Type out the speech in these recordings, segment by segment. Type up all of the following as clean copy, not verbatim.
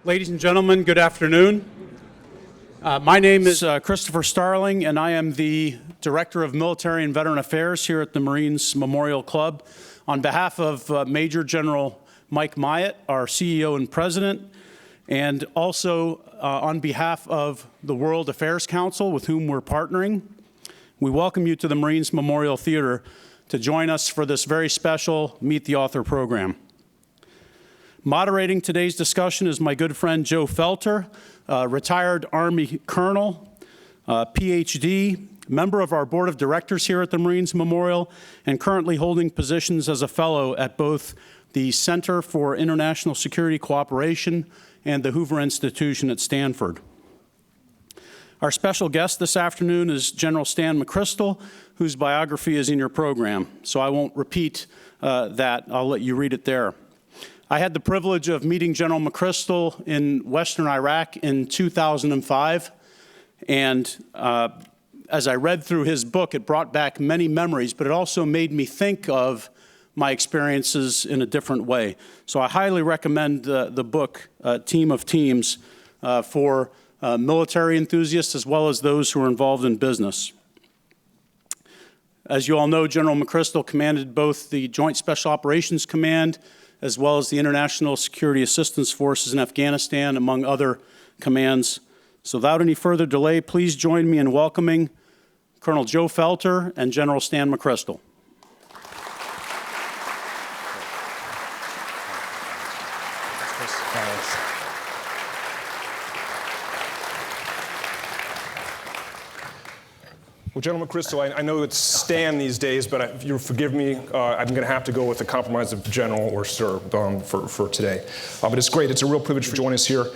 Ladies and gentlemen, good afternoon. My name is Christopher Starling, and I am the Director of Military and Veteran Affairs here at the Marines Memorial Club. On behalf of Major General Mike Myatt, our CEO and President, and also on behalf of the World Affairs Council, with whom we're partnering, we welcome you to the Marines Memorial Theater to join us for this very special Meet the Author program. Moderating today's discussion is my good friend Joe Felter, retired Army Colonel, PhD, member of our Board of Directors here at the Marines Memorial, and currently holding positions as a fellow at both the Center for International Security Cooperation and the Hoover Institution at Stanford. Our special guest this afternoon is General Stan McChrystal, whose biography is in your program, so I won't repeat that. I'll let you read it there. I had the privilege of meeting General McChrystal in Western Iraq in 2005, and as I read through his book, it brought back many memories, but it also made me think of my experiences in a different way. So I highly recommend the book, Team of Teams, for military enthusiasts as well as those who are involved in business. As you all know, General McChrystal commanded both the Joint Special Operations Command as well as the International Security Assistance Forces in Afghanistan, among other commands. So without any further delay, please join me in welcoming Colonel Joe Felter and General Stan McChrystal. Well, General McChrystal, I know it's Stan these days, but if you'll forgive me, I'm going to have to go with the compromise of General or Sir for today. But it's great. It's a real privilege for joining us here.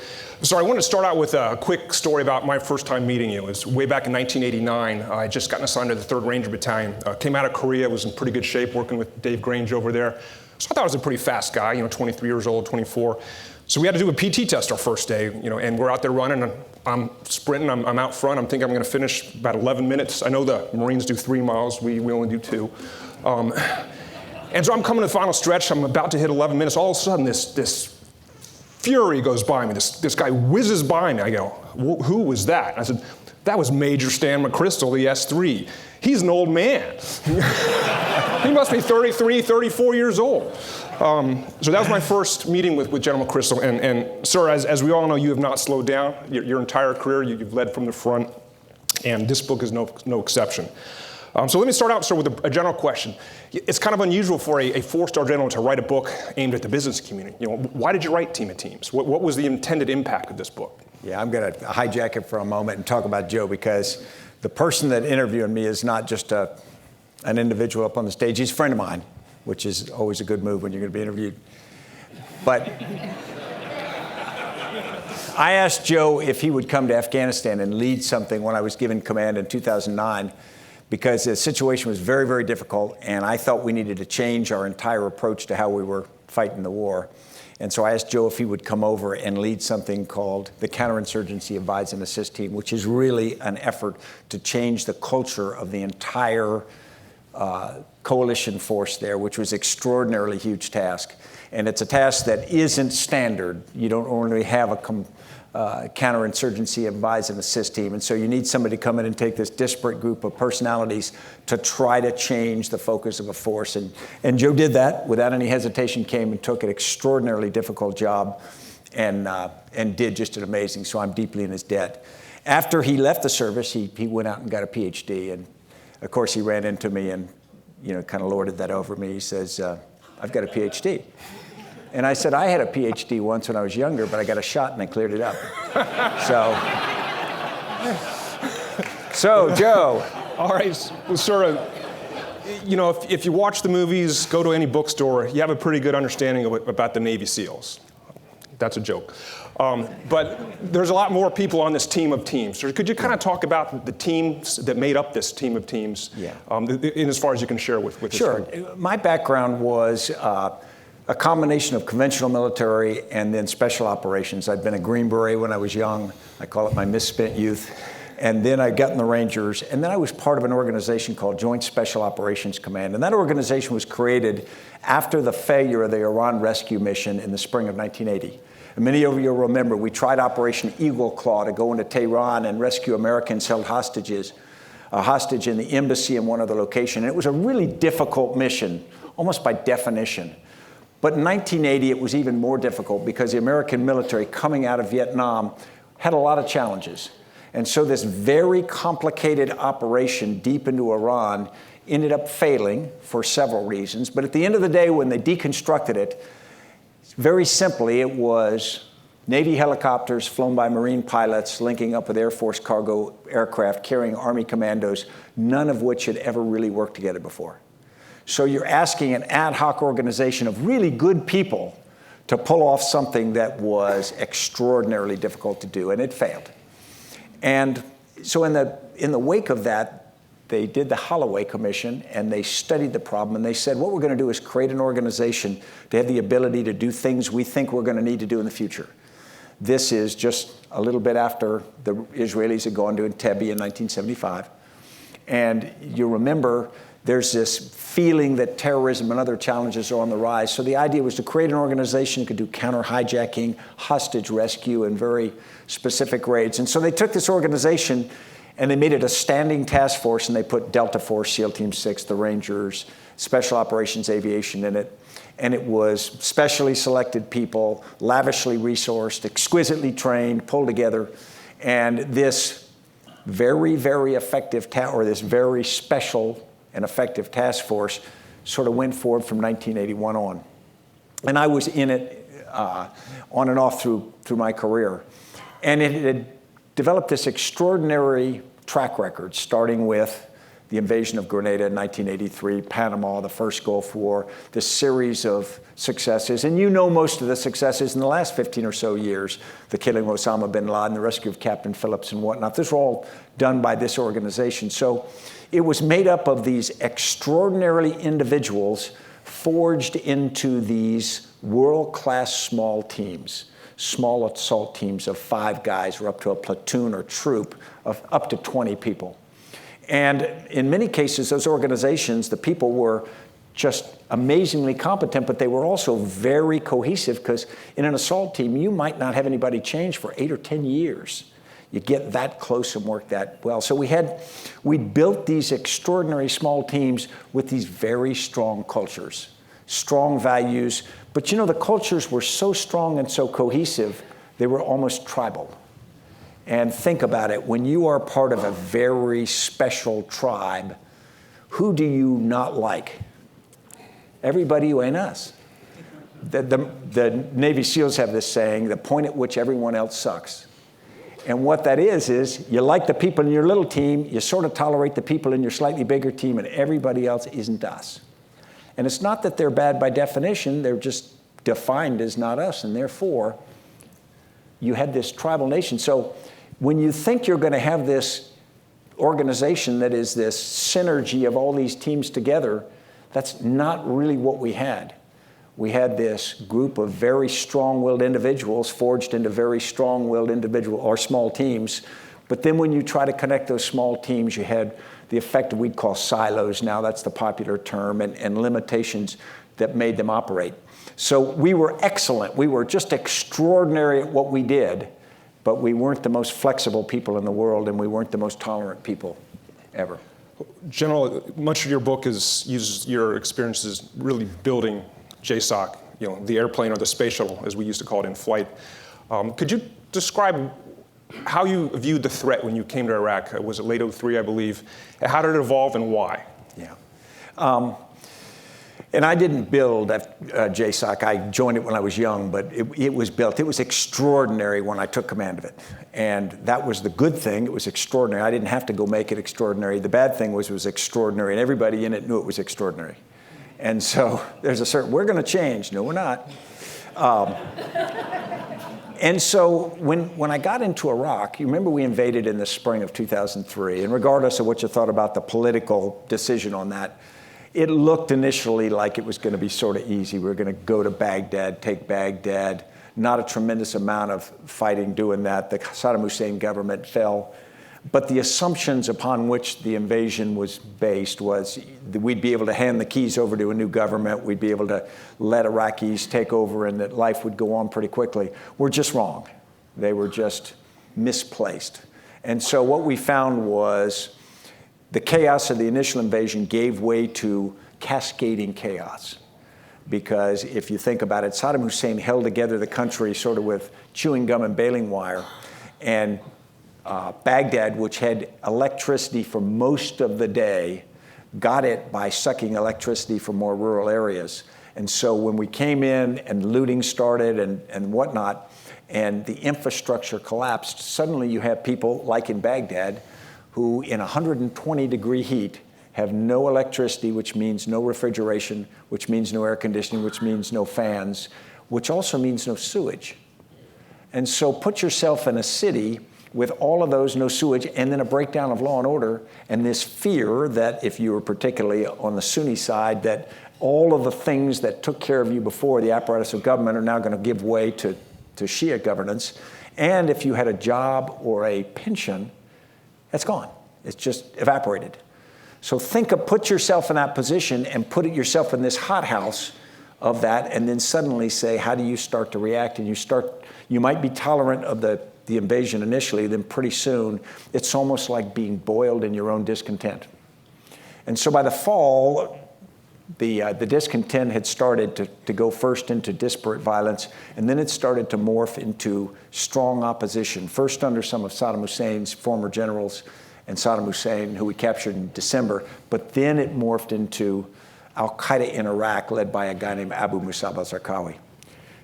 So I wanted to start out with a quick story about my first time meeting you. It was way back in 1989. I had just gotten assigned to the 3rd Ranger Battalion. Came out of Korea, was in pretty good shape, working with Dave Grange over there. So I thought I was a pretty fast guy, 23 years old, 24. So we had to do a PT test our first day, and we're out there running, and I'm sprinting, I'm out front, I'm thinking I'm gonna finish about 11 minutes. I know the Marines do 3 miles, we only do 2. And so I'm coming to the final stretch, I'm about to hit 11 minutes, all of a sudden this fury goes by me, this guy whizzes by me. I go, who was that? I said, that was Major Stan McChrystal, the S3. He's an old man. He must be 33, 34 years old. So that was my first meeting with General McChrystal. And sir, as we all know, you have not slowed down. Your entire career, you've led from the front. And this book is no exception. So let me start out, sir, with a general question. It's kind of unusual for a 4-star general to write a book aimed at the business community. Why did you write Team of Teams? What was the intended impact of this book? Yeah, I'm going to hijack it for a moment and talk about Joe, because the person that interviewed me is not just an individual up on the stage. He's a friend of mine, which is always a good move when you're going to be interviewed. But I asked Joe if he would come to Afghanistan and lead something when I was given command in 2009, because the situation was very, very difficult, and I thought we needed to change our entire approach to how we were fighting the war. And so I asked Joe if he would come over and lead something called the Counterinsurgency Advise and Assist Team, which is really an effort to change the culture of the entire coalition force there, which was an extraordinarily huge task. And it's a task that isn't standard. You don't only have a counterinsurgency advise and assist team. And so you need somebody to come in and take this disparate group of personalities to try to change the focus of a force. And Joe did that without any hesitation, came and took an extraordinarily difficult job and did just an amazing. So I'm deeply in his debt. After he left the service, he went out and got a PhD. And of course, he ran into me and kind of lorded that over me. He says, I've got a PhD. And I said, I had a PhD once when I was younger, but I got a shot and I cleared it up. So Joe. All right, well, sir, if you watch the movies, go to any bookstore, you have a pretty good understanding about the Navy SEALs. That's a joke. But there's a lot more people on this team of teams. So could you kind of talk about the teams that made up this team of teams, in as far as you can share with this Sure. group? My background was a combination of conventional military and then special operations. I'd been a Green Beret when I was young. I call it my misspent youth. And then I got in the Rangers, and then I was part of an organization called Joint Special Operations Command. And that organization was created after the failure of the Iran rescue mission in the spring of 1980. And many of you will remember, we tried Operation Eagle Claw to go into Tehran and rescue Americans held hostage in the embassy in one other location. And it was a really difficult mission, almost by definition. But in 1980, it was even more difficult because the American military coming out of Vietnam had a lot of challenges. And so this very complicated operation deep into Iran ended up failing for several reasons. But at the end of the day, when they deconstructed it, very simply, it was Navy helicopters flown by Marine pilots linking up with Air Force cargo aircraft carrying Army commandos, none of which had ever really worked together before. So you're asking an ad hoc organization of really good people to pull off something that was extraordinarily difficult to do, and it failed. And so in the wake of that, they did the Holloway Commission, and they studied the problem, and they said, what we're going to do is create an organization to have the ability to do things we think we're going to need to do in the future. This is just a little bit after the Israelis had gone to Entebbe in 1975. And you remember, there's this feeling that terrorism and other challenges are on the rise. So the idea was to create an organization that could do counter-hijacking, hostage rescue, and very specific raids. And so they took this organization and they made it a standing task force, and they put Delta Force, SEAL Team 6, the Rangers, Special Operations Aviation in it. And it was specially selected people, lavishly resourced, exquisitely trained, pulled together. And this very, very effective, this very special and effective task force sort of went forward from 1981 on. And I was in it on and off through my career. And it had developed this extraordinary track record, starting with the invasion of Grenada in 1983, Panama, the first Gulf War, this series of successes. And you know most of the successes in the last 15 or so years, the killing of Osama bin Laden, the rescue of Captain Phillips and whatnot. These were all done by this organization. So it was made up of these extraordinarily individuals forged into these world-class small teams, small assault teams of 5 guys, or up to a platoon or troop of up to 20 people. And in many cases, those organizations, the people were just amazingly competent, but they were also very cohesive, because in an assault team, you might not have anybody change for 8 or 10 years. You get that close and work that well. So we built these extraordinary small teams with these very strong cultures, strong values. But you know, the cultures were so strong and so cohesive, they were almost tribal. And think about it, when you are part of a very special tribe, who do you not like? Everybody who ain't us. The Navy SEALs have this saying, the point at which everyone else sucks. And what that is you like the people in your little team, you sort of tolerate the people in your slightly bigger team, and everybody else isn't us. And it's not that they're bad by definition, they're just defined as not us, and therefore, you had this tribal nation. So when you think you're going to have this organization that is this synergy of all these teams together, that's not really what we had. We had this group of very strong-willed individuals forged into very strong-willed individual or small teams. But then when you try to connect those small teams, you had the effect we'd call silos. Now that's the popular term, and limitations that made them operate. So we were excellent. We were just extraordinary at what we did, but we weren't the most flexible people in the world, and we weren't the most tolerant people ever. General, much of your book uses your experiences really building JSOC, the airplane or the space shuttle, as we used to call it in flight. Could you describe how you viewed the threat when you came to Iraq? Was it late 2003, I believe? How did it evolve and why? Yeah. And I didn't build JSOC. I joined it when I was young, but it was built. It was extraordinary when I took command of it. And that was the good thing. It was extraordinary. I didn't have to go make it extraordinary. The bad thing was it was extraordinary, and everybody in it knew it was extraordinary. And so there's a certain, we're going to change. No, we're not. And so when I got into Iraq, you remember we invaded in the spring of 2003, and regardless of what you thought about the political decision on that, it looked initially like it was going to be sort of easy. We were going to go to Baghdad, take Baghdad, not a tremendous amount of fighting doing that. The Saddam Hussein government fell. But the assumptions upon which the invasion was based was that we'd be able to hand the keys over to a new government, we'd be able to let Iraqis take over, and that life would go on pretty quickly, were just wrong. They were just misplaced. And so what we found was the chaos of the initial invasion gave way to cascading chaos. Because if you think about it, Saddam Hussein held together the country sort of with chewing gum and baling wire, and Baghdad, which had electricity for most of the day, got it by sucking electricity from more rural areas. And so when we came in and looting started and whatnot, and the infrastructure collapsed, suddenly you have people like in Baghdad who in 120-degree heat have no electricity, which means no refrigeration, which means no air conditioning, which means no fans, which also means no sewage. And so put yourself in a city with all of those, no sewage, and then a breakdown of law and order, and this fear that if you were particularly on the Sunni side, that all of the things that took care of you before, the apparatus of government, are now going to give way to Shia governance. And if you had a job or a pension, that's gone. It's just evaporated. So put yourself in that position and put yourself in this hothouse of that, and then suddenly say, how do you start to react? And you might be tolerant of the invasion initially, then pretty soon, it's almost like being boiled in your own discontent. And so by the fall, the discontent had started to go first into disparate violence, and then it started to morph into strong opposition, first under some of Saddam Hussein's former generals and Saddam Hussein, who we captured in December, but then it morphed into al-Qaeda in Iraq, led by a guy named Abu Musab al-Zarqawi.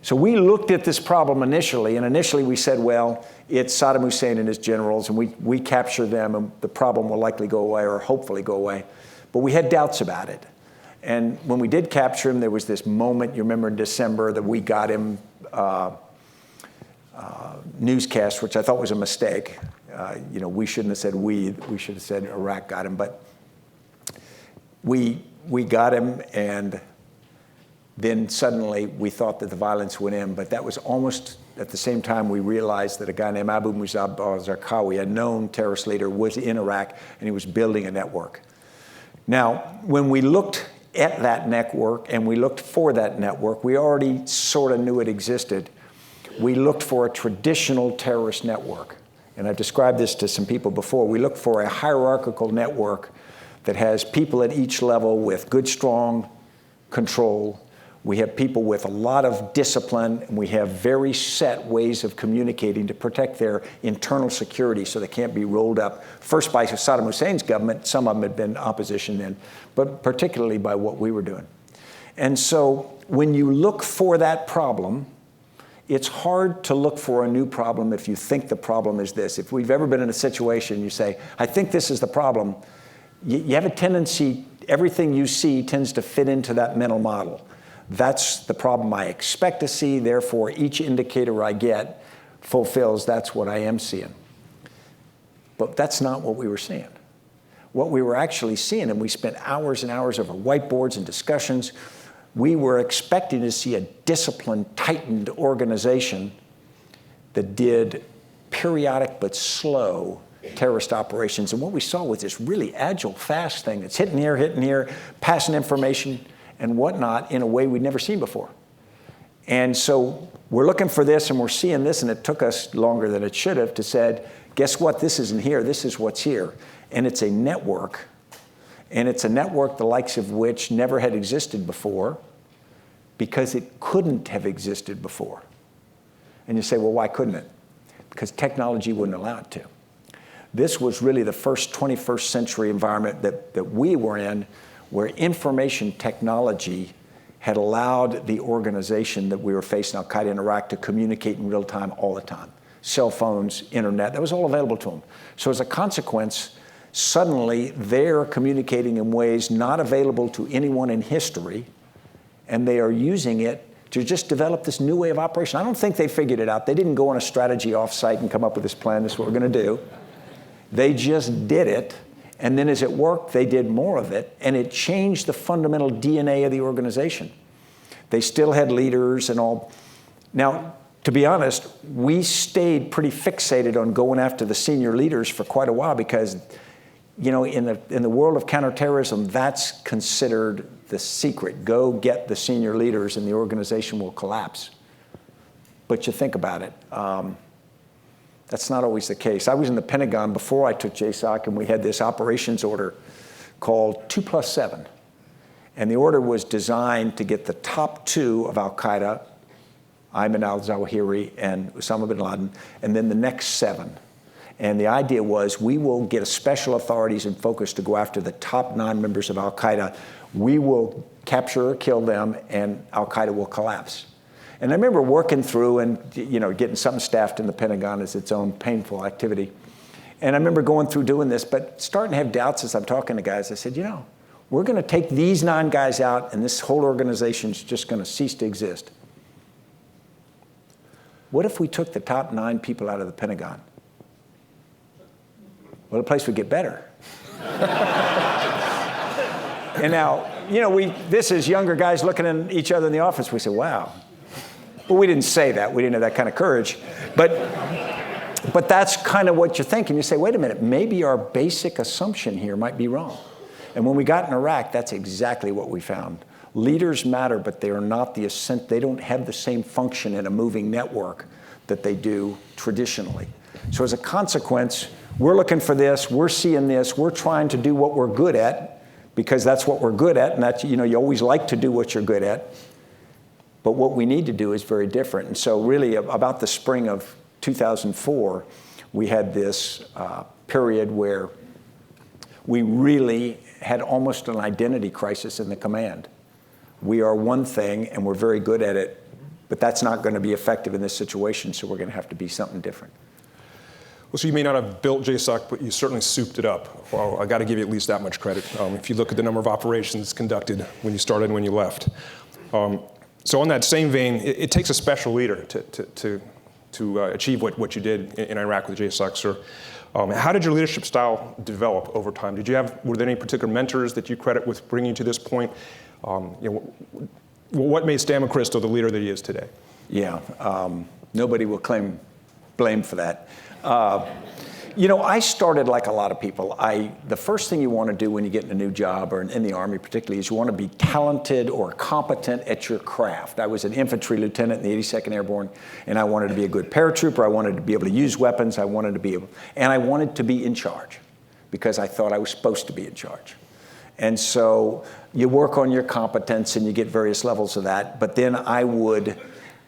So we looked at this problem initially, and initially we said, well, it's Saddam Hussein and his generals, and we capture them, and the problem will likely go away, or hopefully go away. But we had doubts about it. And when we did capture him, there was this moment, you remember in December, that we got him newscast, which I thought was a mistake. We shouldn't have said we should have said Iraq got him. But we got him, and then suddenly we thought that the violence would end. But that was almost at the same time we realized that a guy named Abu Musab al-Zarqawi, a known terrorist leader, was in Iraq, and he was building a network. Now, when we looked at that network and we looked for that network, we already sort of knew it existed. We looked for a traditional terrorist network. And I've described this to some people before. We looked for a hierarchical network that has people at each level with good, strong control. We have people with a lot of discipline, and we have very set ways of communicating to protect their internal security so they can't be rolled up, first by Saddam Hussein's government, some of them had been opposition then, but particularly by what we were doing. And so when you look for that problem, it's hard to look for a new problem if you think the problem is this. If we've ever been in a situation, you say, I think this is the problem, you have a tendency, everything you see tends to fit into that mental model. That's the problem I expect to see, therefore each indicator I get fulfills that's what I am seeing. But that's not what we were seeing. What we were actually seeing, and we spent hours and hours over whiteboards and discussions, we were expecting to see a disciplined, tightened organization that did periodic but slow terrorist operations. And what we saw was this really agile, fast thing that's hitting here, passing information and whatnot in a way we'd never seen before. And so we're looking for this, and we're seeing this, and it took us longer than it should have to said, guess what, this isn't here, this is what's here. And it's a network, and it's a network the likes of which never had existed before because it couldn't have existed before. And you say, well, why couldn't it? Because technology wouldn't allow it to. This was really the first 21st century environment that we were in, where information technology had allowed the organization that we were facing, al-Qaeda in Iraq, to communicate in real time all the time. Cell phones, internet, that was all available to them. So as a consequence, suddenly they're communicating in ways not available to anyone in history, and they are using it to just develop this new way of operation. I don't think they figured it out. They didn't go on a strategy offsite and come up with this plan, this is what we're gonna do. They just did it. And then as it worked, they did more of it, and it changed the fundamental DNA of the organization. They still had leaders and all. Now, to be honest, we stayed pretty fixated on going after the senior leaders for quite a while because, you know, in the world of counterterrorism, that's considered the secret. Go get the senior leaders and the organization will collapse. But you think about it, that's not always the case. I was in the Pentagon before I took JSOC, and we had this operations order called 2+7. And the order was designed to get the top 2 of al-Qaeda, Ayman al-Zawahiri and Osama bin Laden, and then the next 7. And the idea was we will get a special authorities and focus to go after the top 9 members of al-Qaeda. We will capture or kill them, and al-Qaeda will collapse. And I remember working through and, you know, getting something staffed in the Pentagon is its own painful activity. And I remember going through doing this, but starting to have doubts as I'm talking to guys. I said, you know, we're going to take these 9 guys out, and this whole organization is just going to cease to exist. What if we took the top 9 people out of the Pentagon? Well, the place would get better. And now, you know, this is younger guys looking at each other in the office. We say, wow. Well, we didn't say that. We didn't have that kind of courage. But that's kind of what you're thinking. You say, wait a minute, maybe our basic assumption here might be wrong. And when we got in Iraq, that's exactly what we found. Leaders matter, but they are not they don't have the same function in a moving network that they do traditionally. So as a consequence, we're looking for this, we're seeing this, we're trying to do what we're good at, because that's what we're good at, and that's, you know, you always like to do what you're good at. But what we need to do is very different. And so really about the spring of 2004, we had this period where we really had almost an identity crisis in the command. We are one thing and we're very good at it, but that's not going to be effective in this situation, so we're going to have to be something different. Well, so you may not have built JSOC, but you certainly souped it up. Well, I got to give you at least that much credit. If you look at the number of operations conducted when you started and when you left. So on that same vein, it takes a special leader to achieve what you did in Iraq with JSOC, sir. How did your leadership style develop over time? Were there any particular mentors that you credit with bringing you to this point? You know, what made Stan McChrystal the leader that he is today? Yeah, nobody will claim blame for that. You know, I started like a lot of people. The first thing you want to do when you get in a new job, or in the Army particularly, is you want to be talented or competent at your craft. I was an infantry lieutenant in the 82nd Airborne, and I wanted to be a good paratrooper. I wanted to be able to use weapons. I wanted to be in charge, because I thought I was supposed to be in charge. And so you work on your competence and you get various levels of that. But then I would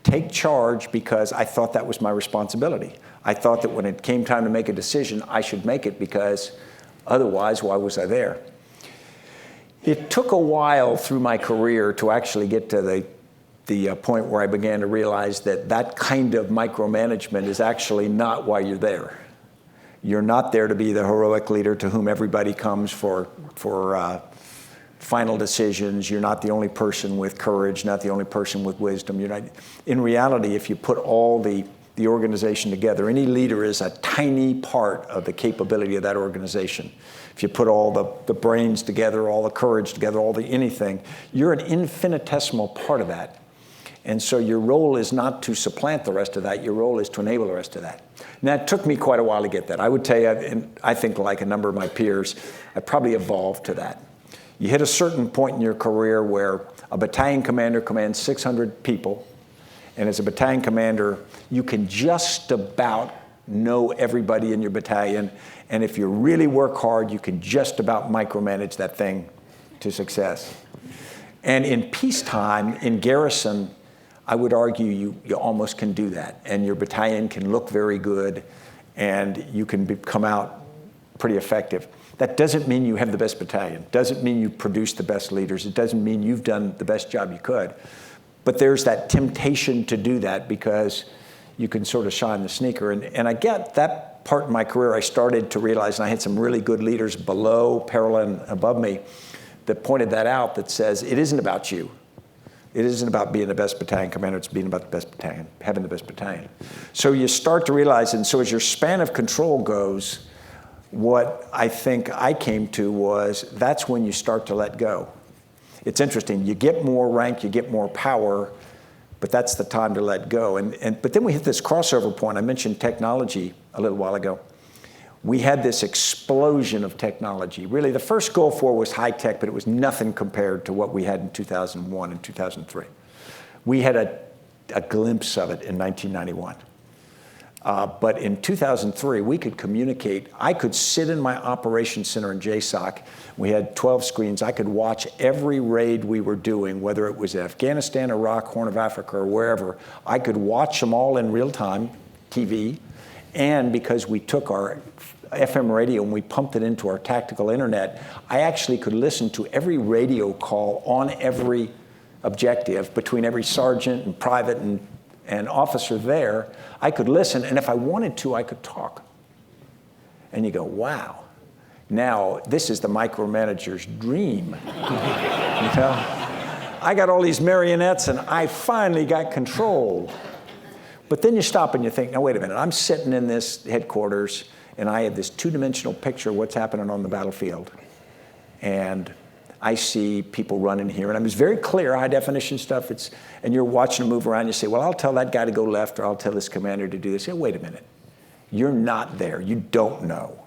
take charge because I thought that was my responsibility. I thought that when it came time to make a decision, I should make it, because otherwise, why was I there? It took a while through my career to actually get to the point where I began to realize that kind of micromanagement is actually not why you're there. You're not there to be the heroic leader to whom everybody comes for final decisions. You're not the only person with courage, not the only person with wisdom. You're not. In reality, if you put all the organization together, any leader is a tiny part of the capability of that organization. If you put all the brains together, all the courage together, all the anything, you're an infinitesimal part of that. And so your role is not to supplant the rest of that. Your role is to enable the rest of that. Now, it took me quite a while to get that. I would tell you, and I think like a number of my peers, I probably evolved to that. You hit a certain point in your career where a battalion commander commands 600 people, and as a battalion commander, you can just about know everybody in your battalion, and if you really work hard, you can just about micromanage that thing to success. And in peacetime, in garrison, I would argue you almost can do that, and your battalion can look very good, and you can come out pretty effective. That doesn't mean you have the best battalion. Doesn't mean you produce the best leaders. It doesn't mean you've done the best job you could. But there's that temptation to do that because you can sort of shine the sneaker. And I get that part in my career. I started to realize, and I had some really good leaders below, parallel, and above me that pointed that out, that says it isn't about you. It isn't about being the best battalion commander. It's being about the best battalion, having the best battalion. So you start to realize, and so as your span of control goes, what I think I came to was that's when you start to let go. It's interesting. You get more rank, you get more power, but that's the time to let go. But then we hit this crossover point. I mentioned technology a little while ago. We had this explosion of technology. Really, the first Gulf War was high tech, but it was nothing compared to what we had in 2001 and 2003. We had a glimpse of it in 1991. But in 2003, we could communicate. I could sit in my operations center in JSOC. We had 12 screens. I could watch every raid we were doing, whether it was Afghanistan, Iraq, Horn of Africa, or wherever. I could watch them all in real time, TV. And because we took our FM radio and we pumped it into our tactical internet, I actually could listen to every radio call on every objective between every sergeant and private and officer there. I could listen, and if I wanted to, I could talk. And you go, wow, now this is the micromanager's dream. You know? I got all these marionettes, and I finally got control. But then you stop and you think, now wait a minute, I'm sitting in this headquarters, and I have this two-dimensional picture of what's happening on the battlefield. And I see people running here, and I mean, it's very clear, high-definition stuff. And you're watching them move around. You say, well, I'll tell that guy to go left, or I'll tell this commander to do this. Hey, wait a minute. You're not there. You don't know.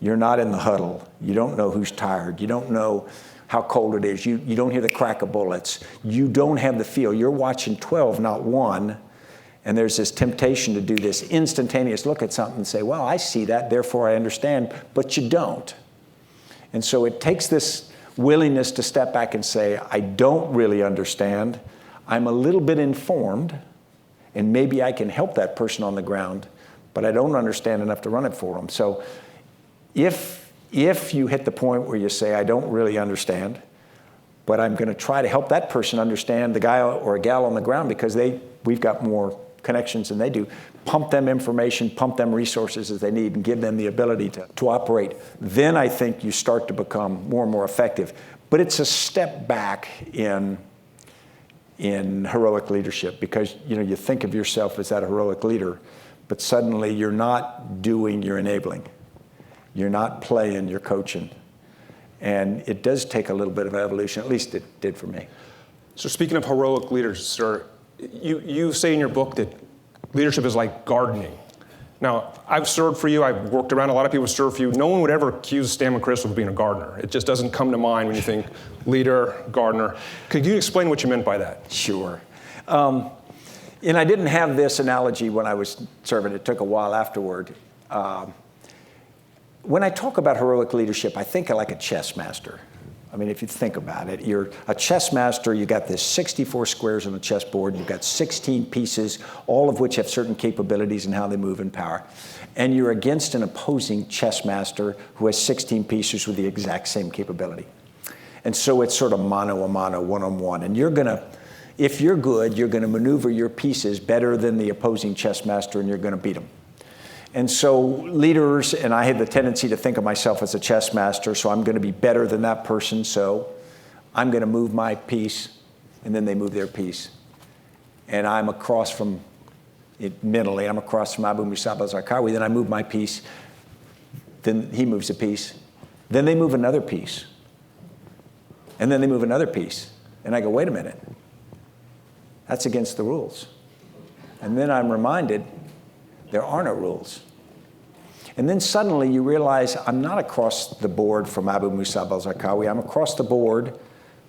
You're not in the huddle. You don't know who's tired. You don't know how cold it is. You don't hear the crack of bullets. You don't have the feel. You're watching 12, not 1. And there's this temptation to do this instantaneous look at something and say, well, I see that, therefore I understand, but you don't. And so it takes this willingness to step back and say, I don't really understand. I'm a little bit informed, and maybe I can help that person on the ground, but I don't understand enough to run it for them. So if you hit the point where you say, I don't really understand, but I'm going to try to help that person understand, the guy or a gal on the ground, because we've got more connections than they do, pump them information, pump them resources as they need, and give them the ability to operate. Then I think you start to become more and more effective. But it's a step back in heroic leadership, because you think of yourself as that heroic leader, but suddenly you're not doing, you're enabling. You're not playing, you're coaching. And it does take a little bit of evolution, at least it did for me. So speaking of heroic leaders, sir, you say in your book that leadership is like gardening. Now, I've served for you. I've worked around a lot of people who served for you. No one would ever accuse Stan McChrystal of being a gardener. It just doesn't come to mind when you think leader, gardener. Could you explain what you meant by that? Sure. And I didn't have this analogy when I was serving. It took a while afterward. When I talk about heroic leadership, I think of like a chess master. I mean, if you think about it, you're a chess master, you got this 64 squares on the chessboard, you've got 16 pieces, all of which have certain capabilities and how they move in power. And you're against an opposing chess master who has 16 pieces with the exact same capability. And so it's sort of mano a mano, one-on-one. And if you're good, you're going to maneuver your pieces better than the opposing chess master, and you're going to beat them. And so leaders, and I had the tendency to think of myself as a chess master, so I'm going to be better than that person, so I'm going to move my piece, and then they move their piece. And I'm across from, mentally, I'm across from Abu Musab al-Zarqawi, then I move my piece, then he moves a piece, then they move another piece, and then they move another piece. And I go, wait a minute, that's against the rules. And then I'm reminded, there are no rules. And then suddenly you realize I'm not across the board from Abu Musab al-Zarqawi. I'm across the board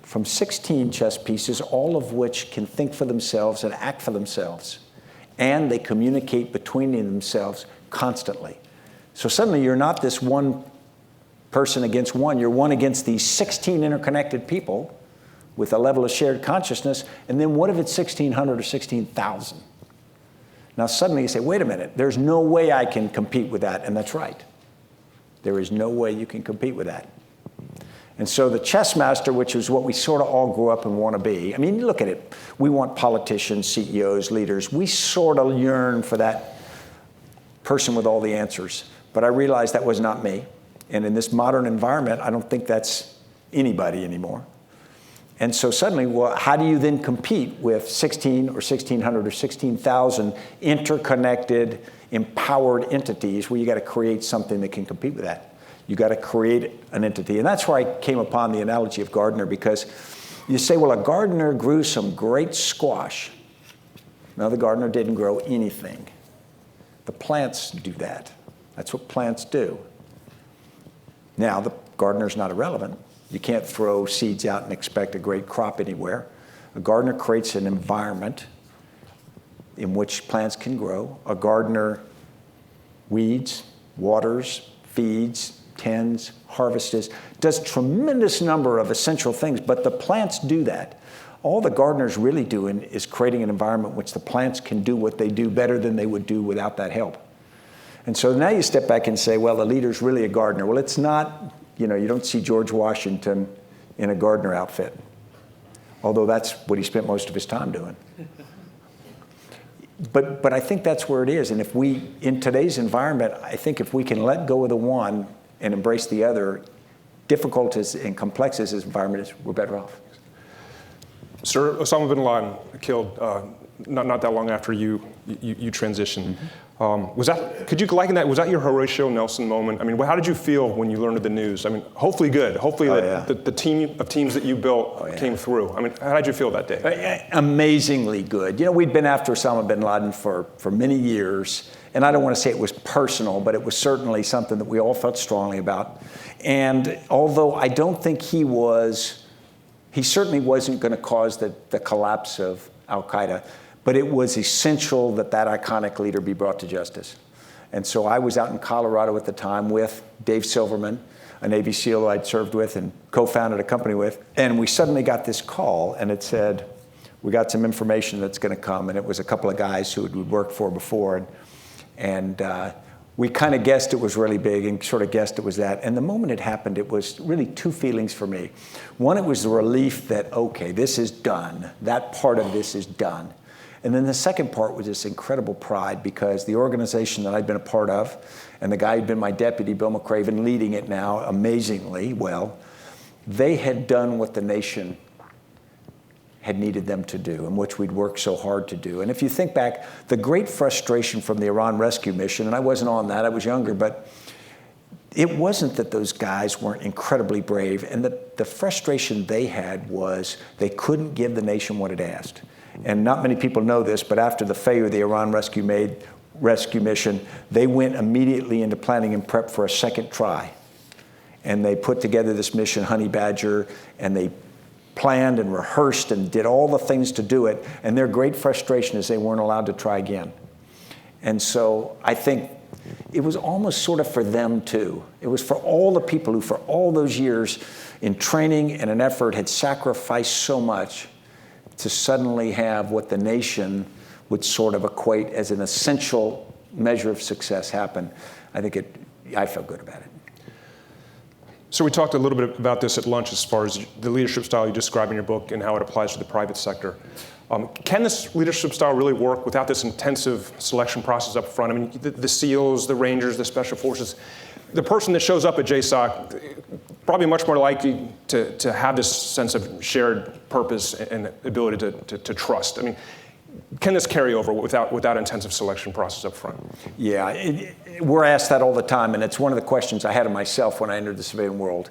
from 16 chess pieces, all of which can think for themselves and act for themselves. And they communicate between themselves constantly. So suddenly you're not this one person against one. You're one against these 16 interconnected people with a level of shared consciousness. And then what if it's 1,600 or 16,000? Now suddenly you say, wait a minute, there's no way I can compete with that. And that's right. There is no way you can compete with that. And so the chess master, which is what we sort of all grew up and want to be, I mean, look at it. We want politicians, CEOs, leaders. We sort of yearn for that person with all the answers. But I realized that was not me. And in this modern environment, I don't think that's anybody anymore. And so suddenly, well, how do you then compete with 16 or 1,600 or 16,000 interconnected, empowered entities where you got to create something that can compete with that? You got to create an entity. And that's where I came upon the analogy of gardener, because You say, well, a gardener grew some great squash. No, the gardener didn't grow anything. The plants do that. That's what plants do. Now, the gardener's not irrelevant. You can't throw seeds out and expect a great crop anywhere. A gardener creates an environment in which plants can grow. A gardener weeds, waters, feeds, tends, harvests, does a tremendous number of essential things, but the plants do that. All the gardener's really doing is creating an environment in which the plants can do what they do better than they would do without that help. And so now you step back and say, well, the leader's really a gardener. Well, it's not, you don't see George Washington in a gardener outfit, although that's what he spent most of his time doing. But I think that's where it is. And if we, in today's environment, I think if we can let go of the one and embrace the other, difficult as and complex as this environment is, we're better off. Sir, Osama bin Laden killed not that long after you transitioned. Mm-hmm. Could you liken that? Was that your Horatio Nelson moment? I mean, how did you feel when you learned of the news? I mean, hopefully good. Hopefully the team of teams that you built came through. I mean, how did you feel that day? Amazingly good. We'd been after Osama bin Laden for many years, and I don't want to say it was personal, but it was certainly something that we all felt strongly about. And although I don't think he certainly wasn't going to cause the collapse of Al-Qaeda, but it was essential that iconic leader be brought to justice. And so I was out in Colorado at the time with Dave Silverman, a Navy SEAL I'd served with and co-founded a company with, and we suddenly got this call, and it said, we got some information that's going to come, and it was a couple of guys who we'd worked for before, and we kind of guessed it was really big and sort of guessed it was that. And the moment it happened, it was really two feelings for me. One, it was the relief that, okay, this is done. That part of this is done. And then the second part was this incredible pride, because the organization that I'd been a part of, and the guy who'd been my deputy, Bill McCraven, leading it now amazingly well, they had done what the nation had needed them to do, and which we'd worked so hard to do. And if you think back, the great frustration from the Iran rescue mission, and I wasn't on that, I was younger, but it wasn't that those guys weren't incredibly brave, and the frustration they had was they couldn't give the nation what it asked. And not many people know this, but after the failure of the Iran rescue mission, they went immediately into planning and prep for a second try. And they put together this mission, Honey Badger, and they planned and rehearsed and did all the things to do it, and their great frustration is they weren't allowed to try again. And so I think it was almost sort of for them too. It was for all the people who for all those years in training and an effort had sacrificed so much to suddenly have what the nation would sort of equate as an essential measure of success happen. I felt good about it. So we talked a little bit about this at lunch as far as the leadership style you describe in your book and how it applies to the private sector. Can this leadership style really work without this intensive selection process up front? I mean, the SEALs, the Rangers, the Special Forces, the person that shows up at JSOC, probably much more likely to have this sense of shared purpose and ability to trust. I mean, can this carry over without intensive selection process up front? Yeah, we're asked that all the time, and it's one of the questions I had of myself when I entered the civilian world.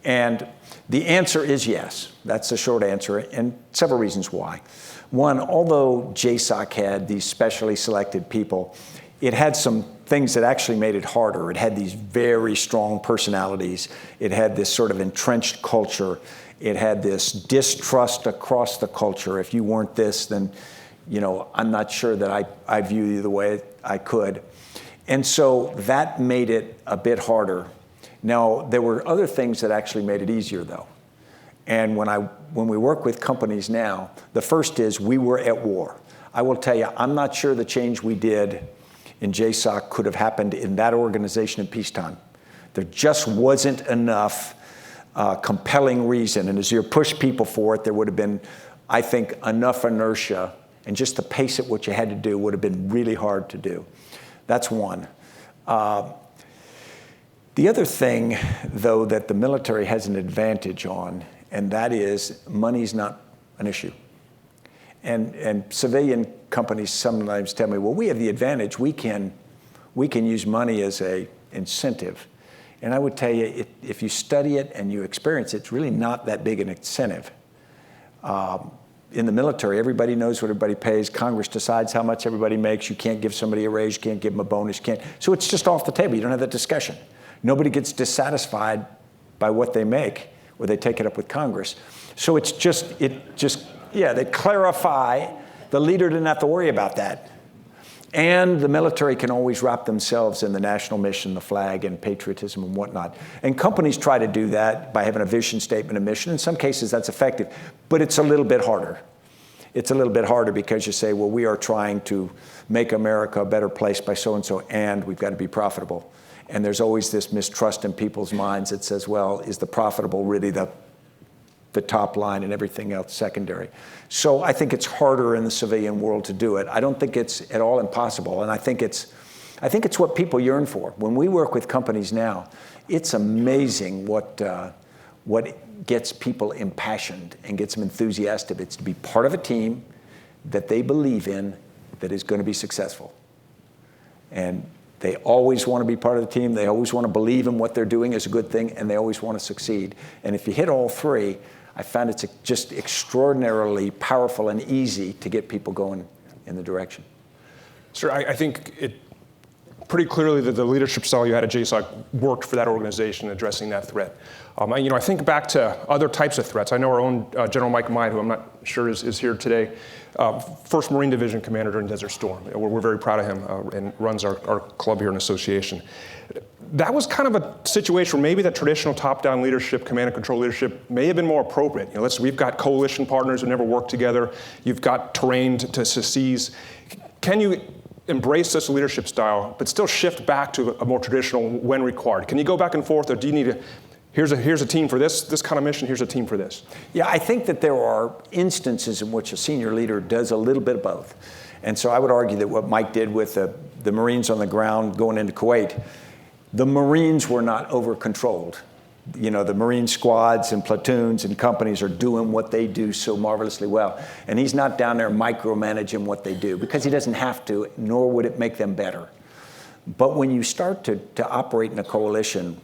And the answer is yes. That's the short answer, and several reasons why. One, although JSOC had these specially selected people, it had some things that actually made it harder. It had these very strong personalities. It had this sort of entrenched culture. It had this distrust across the culture. If you weren't this, then I'm not sure that I view you the way I could. And so that made it a bit harder. Now, there were other things that actually made it easier, though. And when we work with companies now, the first is we were at war. I will tell you, I'm not sure the change we did in JSOC could have happened in that organization in peacetime. There just wasn't enough compelling reason. And as you push people for it, there would have been, I think, enough inertia, and just the pace at which you had to do would have been really hard to do. That's one. The other thing, though, that the military has an advantage on, and that is money's not an issue. And civilian companies sometimes tell me, well, we have the advantage. We can use money as an incentive. And I would tell you, if you study it and you experience it, it's really not that big an incentive. In the military, everybody knows what everybody pays. Congress decides how much everybody makes. You can't give somebody a raise. You can't give them a bonus. You can't. So it's just off the table. You don't have that discussion. Nobody gets dissatisfied by what they make, or they take it up with Congress. So it's just, they clarify. The leader didn't have to worry about that. And the military can always wrap themselves in the national mission, the flag, and patriotism and whatnot. And companies try to do that by having a vision statement and mission. In some cases, that's effective. But it's a little bit harder. It's a little bit harder because you say, well, we are trying to make America a better place by so-and-so, and we've got to be profitable. And there's always this mistrust in people's minds that says, well, is the profitable really the top line and everything else secondary? So I think it's harder in the civilian world to do it. I don't think it's at all impossible, and I think it's what people yearn for. When we work with companies now, it's amazing what gets people impassioned and gets them enthusiastic. It's to be part of a team that they believe in that is going to be successful. And they always want to be part of the team. They always want to believe in what they're doing is a good thing, and they always want to succeed. And if you hit all three, I found it's just extraordinarily powerful and easy to get people going in the direction. Sir, I think it pretty clearly that the leadership style you had at JSOC worked for that organization addressing that threat. I think back to other types of threats. I know our own General Mike Mead, who I'm not sure is here today, 1st Marine Division commander during Desert Storm. We're very proud of him and runs our club here in association. That was kind of a situation where maybe that traditional top-down leadership, command and control leadership, may have been more appropriate. We've got coalition partners who never worked together. You've got terrain to seize. Can you embrace this leadership style, but still shift back to a more traditional when required? Can you go back and forth, or do you need to, here's a team for this kind of mission, here's a team for this? Yeah, I think that there are instances in which a senior leader does a little bit of both. And so I would argue that what Mike did with the Marines on the ground going into Kuwait, the Marines were not over-controlled. The Marine squads and platoons and companies are doing what they do so marvelously well. And he's not down there micromanaging what they do because he doesn't have to, nor would it make them better. But when you start to operate in a coalition,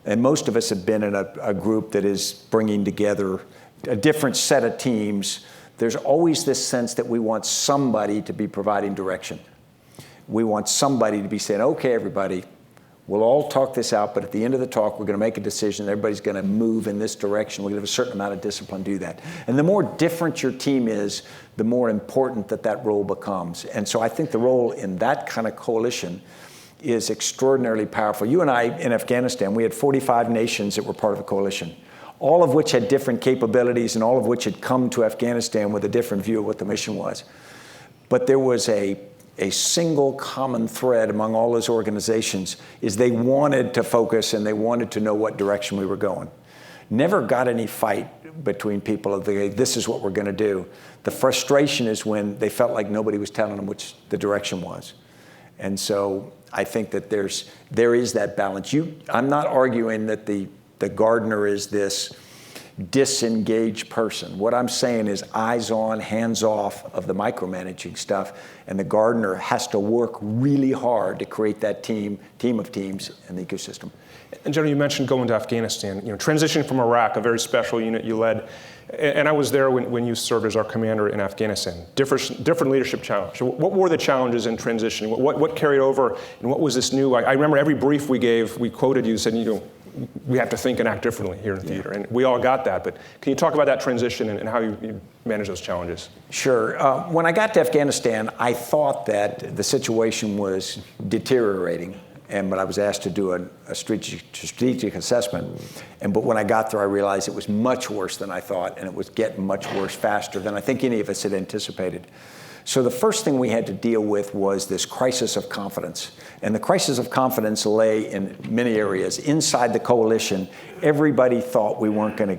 and most of us have been in a group that is bringing together a different set of teams, there's always this sense that we want somebody to be providing direction. We want somebody to be saying, okay, everybody, we'll all talk this out, but at the end of the talk, we're going to make a decision. Everybody's going to move in this direction. We're going to have a certain amount of discipline to do that. And the more different your team is, the more important that role becomes. And so I think the role in that kind of coalition is extraordinarily powerful. You and I, in Afghanistan, we had 45 nations that were part of a coalition, all of which had different capabilities and all of which had come to Afghanistan with a different view of what the mission was. But there was a single common thread among all those organizations is they wanted to focus and they wanted to know what direction we were going. Never got any fight between people of this is what we're going to do. The frustration is when they felt like nobody was telling them which the direction was. And so I think that there is that balance. I'm not arguing that the gardener is this disengaged person. What I'm saying is eyes on, hands off of the micromanaging stuff, and the gardener has to work really hard to create that team of teams and the ecosystem. And General, you mentioned going to Afghanistan, transitioning from Iraq, a very special unit you led, and I was there when you served as our commander in Afghanistan. Different leadership challenge. What were the challenges in transitioning? What carried over, and what was this new? I remember every brief we gave, we quoted you, said, we have to think and act differently here in the theater. And we all got that. But can you talk about that transition and how you manage those challenges? Sure. When I got to Afghanistan, I thought that the situation was deteriorating. But I was asked to do a strategic assessment. But when I got there, I realized it was much worse than I thought. And it was getting much worse faster than I think any of us had anticipated. So the first thing we had to deal with was this crisis of confidence. And the crisis of confidence lay in many areas. Inside the coalition, everybody thought we weren't going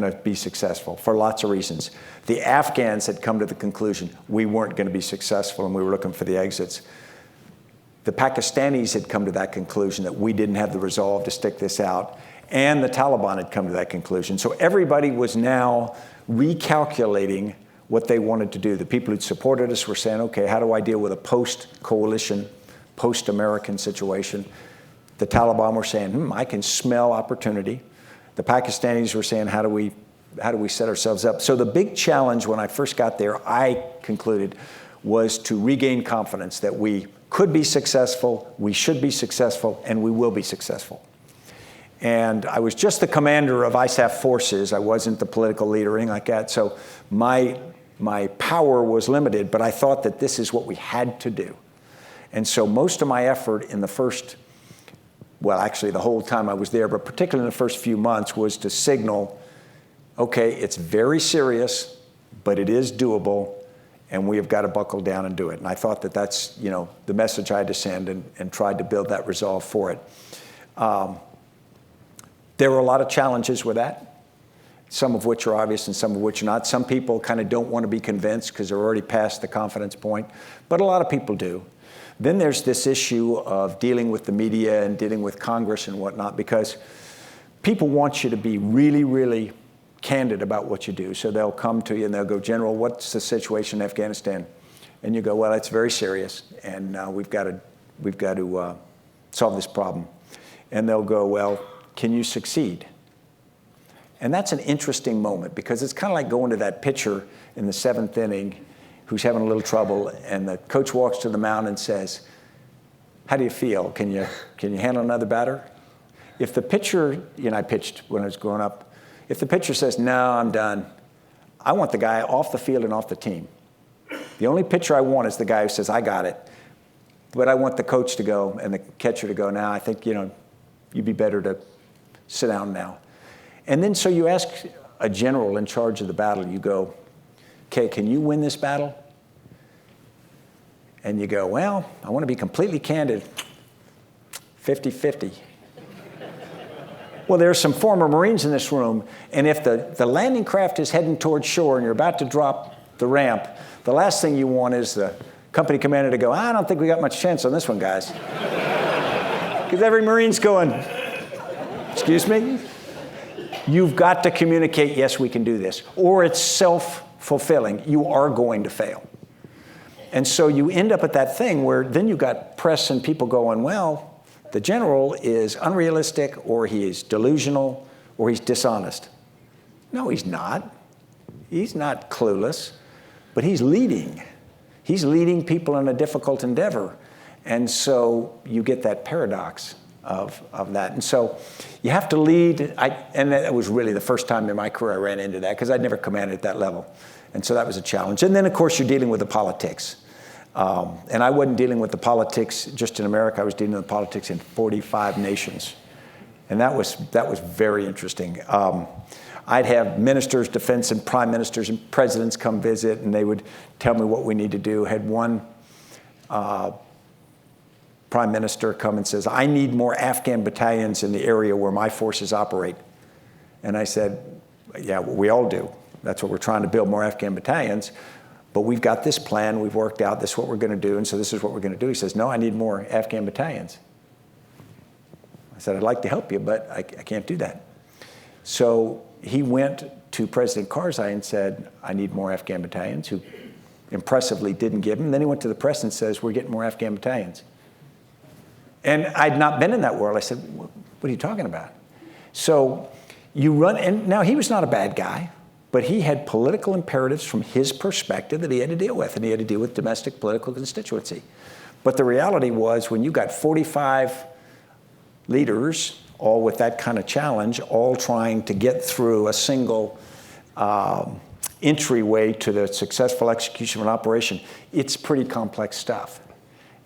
to be successful for lots of reasons. The Afghans had come to the conclusion we weren't going to be successful and we were looking for the exits. The Pakistanis had come to that conclusion that we didn't have the resolve to stick this out. And the Taliban had come to that conclusion. So everybody was now recalculating what they wanted to do. The people who'd supported us were saying, okay, how do I deal with a post-coalition, post-American situation? The Taliban were saying, I can smell opportunity. The Pakistanis were saying, how do we we set ourselves up? So the big challenge when I first got there, I concluded, was to regain confidence that we could be successful, we should be successful, and we will be successful. And I was just the commander of ISAF forces. I wasn't the political leader or anything like that. So my power was limited, but I thought that this is what we had to do. And so most of my effort in the first, well, actually the whole time I was there, but particularly in the first few months, was to signal, okay, it's very serious, but it is doable, and we have got to buckle down and do it. And I thought that that's, the message I had to send, and tried to build that resolve for it. There were a lot of challenges with that, some of which are obvious and some of which are not. Some people kind of don't want to be convinced because they're already past the confidence point, but a lot of people do. Then there's this issue of dealing with the media and dealing with Congress and whatnot, because people want you to be really, really candid about what you do. So they'll come to you and they'll go, General, what's the situation in Afghanistan? And you go, well, it's very serious, and we've got to solve this problem. And they'll go, well, can you succeed? And that's an interesting moment, because it's kind of like going to that pitcher in the 7th inning who's having a little trouble, and the coach walks to the mound and says, how do you feel? Can you handle another batter? If the pitcher, I pitched when I was growing up, if the pitcher says, no, I'm done, I want the guy off the field and off the team. The only pitcher I want is the guy who says, I got it. But I want the coach to go and the catcher to go, now I think, you'd be better to sit down now. And then so you ask a general in charge of the battle, you go, okay, can you win this battle? And you go, well, I want to be completely candid, 50-50. Well, there are some former Marines in this room, and if the landing craft is heading towards shore and you're about to drop the ramp, the last thing you want is the company commander to go, I don't think we got much chance on this one, guys. Because every Marine's going, excuse me? You've got to communicate, yes, we can do this. Or it's self-fulfilling. You are going to fail. And so you end up at that thing where then you've got press and people going, well, the general is unrealistic, or he is delusional, or he's dishonest. No, he's not. He's not clueless, but he's leading. He's leading people in a difficult endeavor. And so you get that paradox of that. And so you have to lead. And that was really the first time in my career I ran into that, because I'd never commanded at that level. And so that was a challenge. And then, of course, you're dealing with the politics. And I wasn't dealing with the politics just in America. I was dealing with politics in 45 nations. And that was very interesting. I'd have ministers, defense and prime ministers and presidents come visit, and they would tell me what we need to do. Had one prime minister come and says, I need more Afghan battalions in the area where my forces operate. And I said, yeah, well, we all do. That's what we're trying to build, more Afghan battalions. But we've got this plan, we've worked out, this is what we're going to do, and so this is what we're going to do. He says, no, I need more Afghan battalions. I said, I'd like to help you, but I can't do that. So he went to President Karzai and said, I need more Afghan battalions, who impressively didn't give him. Then he went to the press and says, we're getting more Afghan battalions. And I'd not been in that world. I said, what are you talking about? So you run, and now he was not a bad guy, but he had political imperatives from his perspective that he had to deal with, and he had to deal with domestic political constituency. But the reality was, when you got 45 leaders, all with that kind of challenge, all trying to get through a single entryway to the successful execution of an operation, it's pretty complex stuff.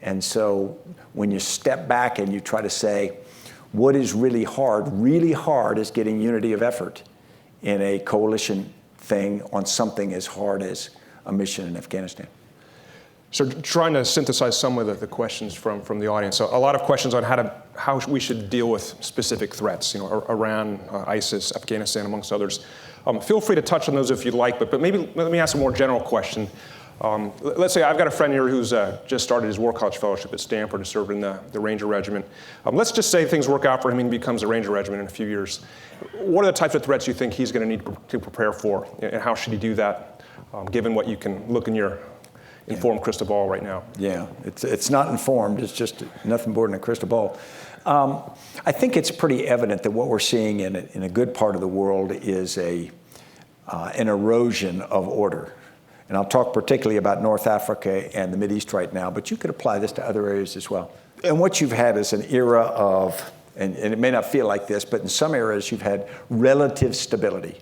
And so when you step back and you try to say, what is really hard is getting unity of effort in a coalition thing on something as hard as a mission in Afghanistan. So trying to synthesize some of the questions from the audience. So a lot of questions on how we should deal with specific threats, Iran, ISIS, Afghanistan, amongst others. Feel free to touch on those if you'd like, but maybe let me ask a more general question. Let's say I've got a friend here who's just started his War College Fellowship at Stanford and served in the Ranger Regiment. Let's just say things work out for him and he becomes a Ranger Regiment in a few years. What are the types of threats you think he's going to need to prepare for, and how should he do that, given what you can look in your informed crystal ball right now? Yeah, it's not informed. It's just nothing more than a crystal ball. I think it's pretty evident that what we're seeing in a good part of the world is a an erosion of order. And I'll talk particularly about North Africa and the Mideast right now, but you could apply this to other areas as well. And what you've had is an era of, and it may not feel like this, but in some areas you've had relative stability.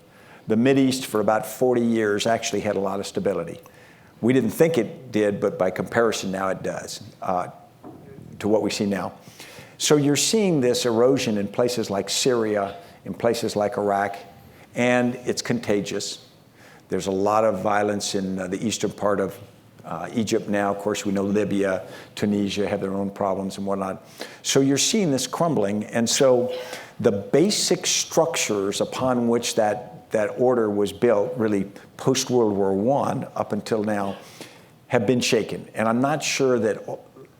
The Mideast for about 40 years actually had a lot of stability. We didn't think it did, but by comparison now it does, to what we see now. So you're seeing this erosion in places like Syria, in places like Iraq, and it's contagious. There's a lot of violence in the eastern part of Egypt now. Of course, we know Libya, Tunisia have their own problems and whatnot. So you're seeing this crumbling. And so the basic structures upon which that order was built, really post-World War I up until now, have been shaken. And I'm not sure that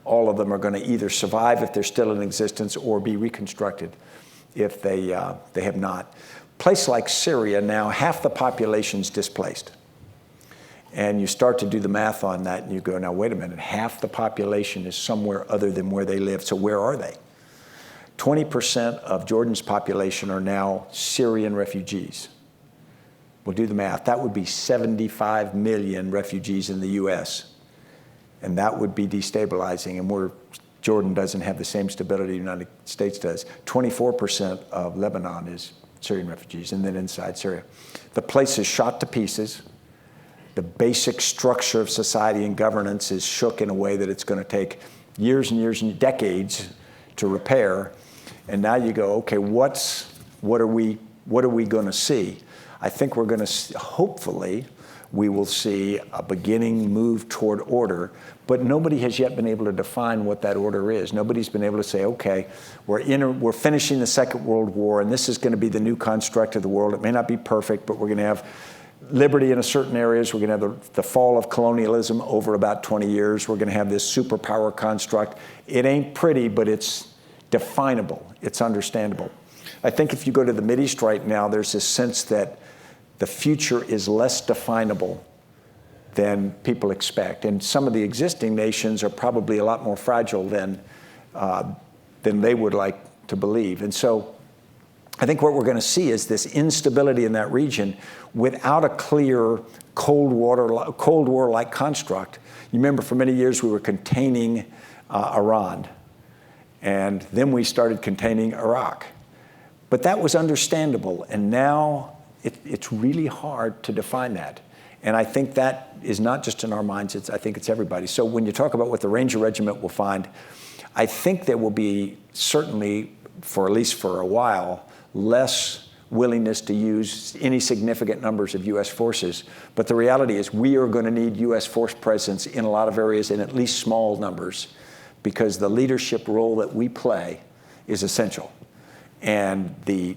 all of them are going to either survive if they're still in existence or be reconstructed if they have not. Place like Syria now, half the population's displaced. And you start to do the math on that and you go, now wait a minute, half the population is somewhere other than where they live, so where are they? 20% of Jordan's population are now Syrian refugees. We'll do the math. That would be 75 million refugees in the US. And that would be destabilizing, and Jordan doesn't have the same stability the United States does. 24% of Lebanon is Syrian refugees, and then inside Syria. The place is shot to pieces. The basic structure of society and governance is shook in a way that it's going to take years and years and decades to repair. And now you go, okay, what are we going to see? I think we're going to, hopefully, we will see a beginning move toward order, but nobody has yet been able to define what that order is. Nobody's been able to say, okay, we're finishing the Second World War, and this is going to be the new construct of the world. It may not be perfect, but we're going to have liberty in certain areas. We're going to have the fall of colonialism over about 20 years. We're going to have this superpower construct. It ain't pretty, but it's definable. It's understandable. I think if you go to the Mideast right now, there's this sense that the future is less definable than people expect. And some of the existing nations are probably a lot more fragile than they would like to believe. And so I think what we're going to see is this instability in that region without a clear Cold War-like construct. You remember for many years we were containing Iran, and then we started containing Iraq. But that was understandable, and now it's really hard to define that. And I think that is not just in our minds, I think it's everybody. So when you talk about what the Ranger Regiment will find, I think there will be certainly, at least for a while, less willingness to use any significant numbers of U.S. forces. But the reality is we are going to need U.S. force presence in a lot of areas in at least small numbers, because the leadership role that we play is essential. And the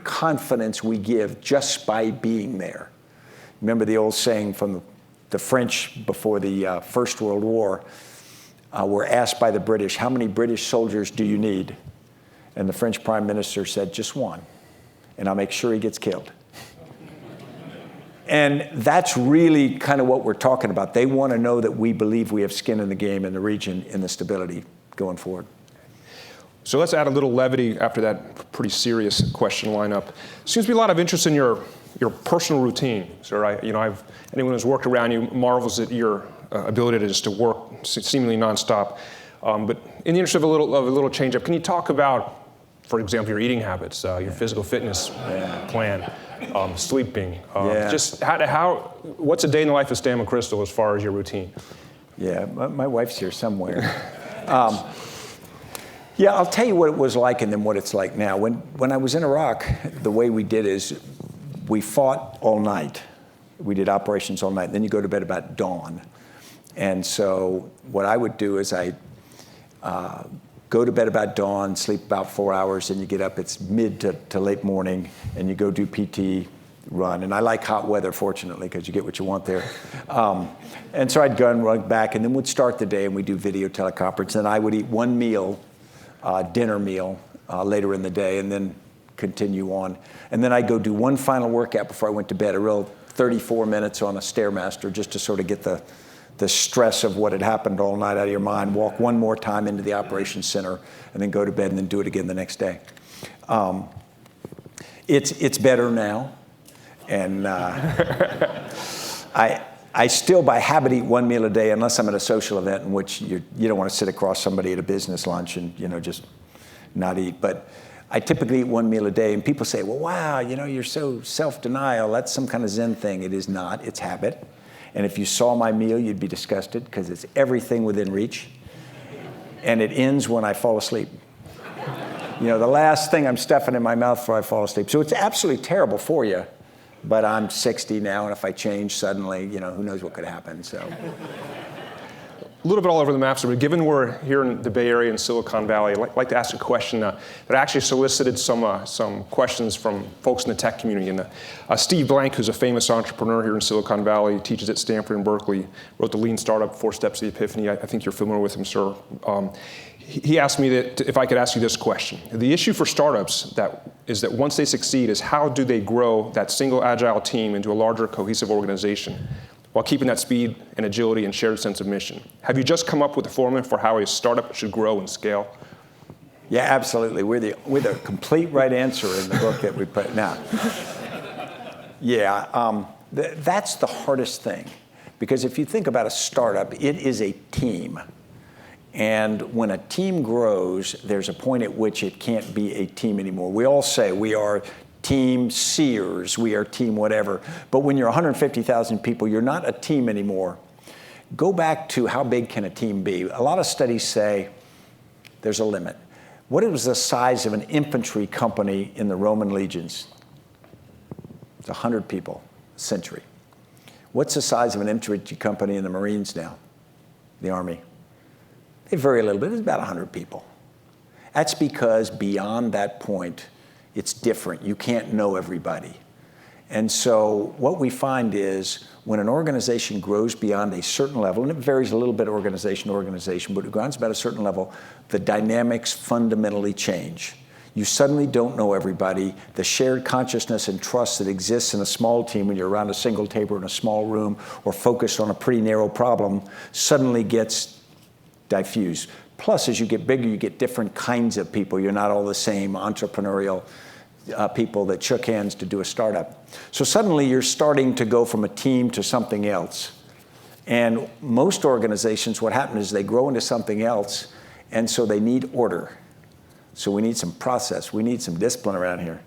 confidence we give just by being there. Remember the old saying from the French before the First World War, were asked by the British, how many British soldiers do you need? And the French Prime Minister said, just one, and I'll make sure he gets killed. And that's really kind of what we're talking about. They want to know that we believe we have skin in the game in the region, in the stability going forward. So let's add a little levity after that pretty serious question lineup. Seems to be a lot of interest in your personal routine, sir. Anyone who's worked around you marvels at your ability to work seemingly nonstop. But in the interest of a little change up, can you talk about, for example, your eating habits, your physical fitness plan, sleeping? Just what's a day in the life of Stan McChrystal as far as your routine? Yeah, my wife's here somewhere. Yeah, I'll tell you what it was like and then what it's like now. When I was in Iraq, the way we did is we fought all night. We did operations all night. Then you go to bed about dawn. And so what I would do is I go to bed about dawn, sleep about 4 hours, and you get up. It's mid to late morning, and you go do PT, run. And I like hot weather, fortunately, because you get what you want there. And so I'd go and run back, and then we'd start the day, and we'd do video teleconference. And I would eat one meal, dinner meal, later in the day, and then continue on. And then I'd go do one final workout before I went to bed, a real 34 minutes on a Stairmaster, just to sort of get the stress of what had happened all night out of your mind, walk one more time into the operations center, and then go to bed and then do it again the next day. It's better now. And I still, by habit, eat one meal a day, unless I'm at a social event in which you don't want to sit across somebody at a business lunch and just not eat. But I typically eat one meal a day, and people say, well, wow, you're so self-denial. That's some kind of Zen thing. It is not. It's habit. And if you saw my meal, you'd be disgusted, because it's everything within reach. And it ends when I fall asleep. The last thing I'm stuffing in my mouth before I fall asleep. So it's absolutely terrible for you. But I'm 60 now, and if I change suddenly, who knows what could happen. So, a little bit all over the map, but given we're here in the Bay Area in Silicon Valley, I'd like to ask a question that actually solicited some questions from folks in the tech community. And Steve Blank, who's a famous entrepreneur here in Silicon Valley, teaches at Stanford and Berkeley, wrote the Lean Startup, 4 Steps to the Epiphany. I think you're familiar with him, sir. He asked me if I could ask you this question. The issue for startups is that once they succeed is how do they grow that single agile team into a larger cohesive organization while keeping that speed and agility and shared sense of mission? Have you just come up with a formula for how a startup should grow and scale? Yeah, absolutely. We're the complete right answer in the book that we put. Now, yeah, that's the hardest thing. Because if you think about a startup, it is a team. And when a team grows, there's a point at which it can't be a team anymore. We all say we are team Sears, we are team whatever. But when you're 150,000 people, you're not a team anymore. Go back to how big can a team be? A lot of studies say there's a limit. What was the size of an infantry company in the Roman legions? It's 100 people a century. What's the size of an infantry company in the Marines now, the Army? They vary a little bit. It's about 100 people. That's because beyond that point, it's different. You can't know everybody. And so what we find is when an organization grows beyond a certain level, and it varies a little bit organization to organization, but it grows about a certain level, the dynamics fundamentally change. You suddenly don't know everybody. The shared consciousness and trust that exists in a small team when you're around a single table in a small room or focused on a pretty narrow problem suddenly gets diffuse. Plus, as you get bigger, you get different kinds of people. You're not all the same entrepreneurial people that shook hands to do a startup. So suddenly you're starting to go from a team to something else. And most organizations, what happens is they grow into something else, and so they need order. So we need some process. We need some discipline around here.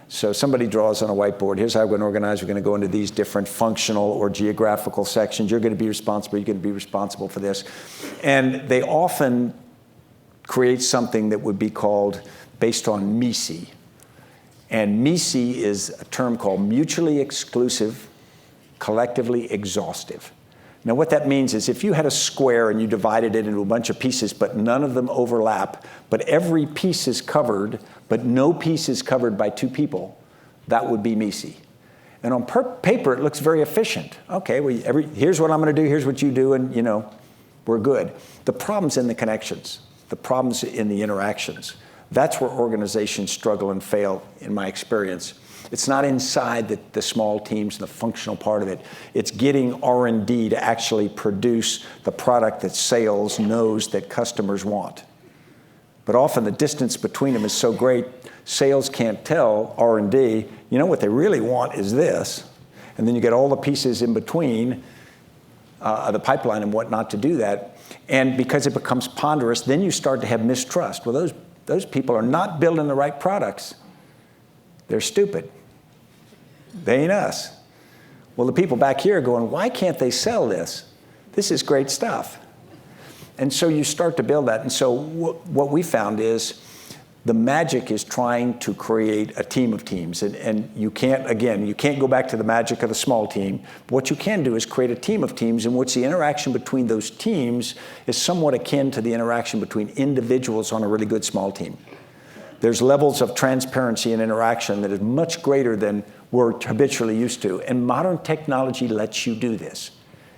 So somebody draws on a whiteboard, here's how we're going to organize. We're going to go into these different functional or geographical sections. You're going to be responsible. You're going to be responsible for this. And they often create something that would be called based on MISI. And MISI is a term called mutually exclusive, collectively exhaustive. Now what that means is if you had a square and you divided it into a bunch of pieces, but none of them overlap, but every piece is covered, but no piece is covered by 2 people, that would be MISI. And on paper, it looks very efficient. Okay, well, here's what I'm going to do, here's what you do, and we're good. The problem's in the connections. The problem's in the interactions. That's where organizations struggle and fail, in my experience. It's not inside the small teams and the functional part of it. It's getting R&D to actually produce the product that sales knows that customers want. But often the distance between them is so great, sales can't tell R&D, what they really want is this. And then you get all the pieces in between the pipeline and whatnot to do that. And because it becomes ponderous, then you start to have mistrust. Well, those people are not building the right products. They're stupid. They ain't us. Well, the people back here are going, why can't they sell this? This is great stuff. And so you start to build that. And so what we found is the magic is trying to create a team of teams. And you can't go back to the magic of the small team. What you can do is create a team of teams in which the interaction between those teams is somewhat akin to the interaction between individuals on a really good small team. There's levels of transparency and interaction that is much greater than we're habitually used to. And modern technology lets you do this.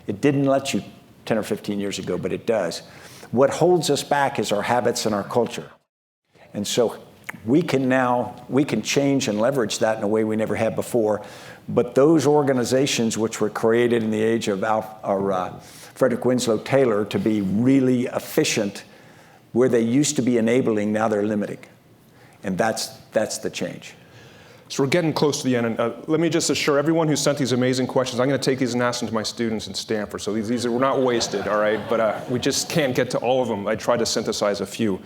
It didn't let you 10 or 15 years ago, but it does. What holds us back is our habits and our culture. And so we can change and leverage that in a way we never had before. But those organizations which were created in the age of Frederick Winslow Taylor to be really efficient, where they used to be enabling, now they're limiting. And that's the change. So we're getting close to the end, and let me just assure everyone who sent these amazing questions, I'm going to take these and ask them to my students in Stanford. So these are not wasted, all right? But we just can't get to all of them. I tried to synthesize a few.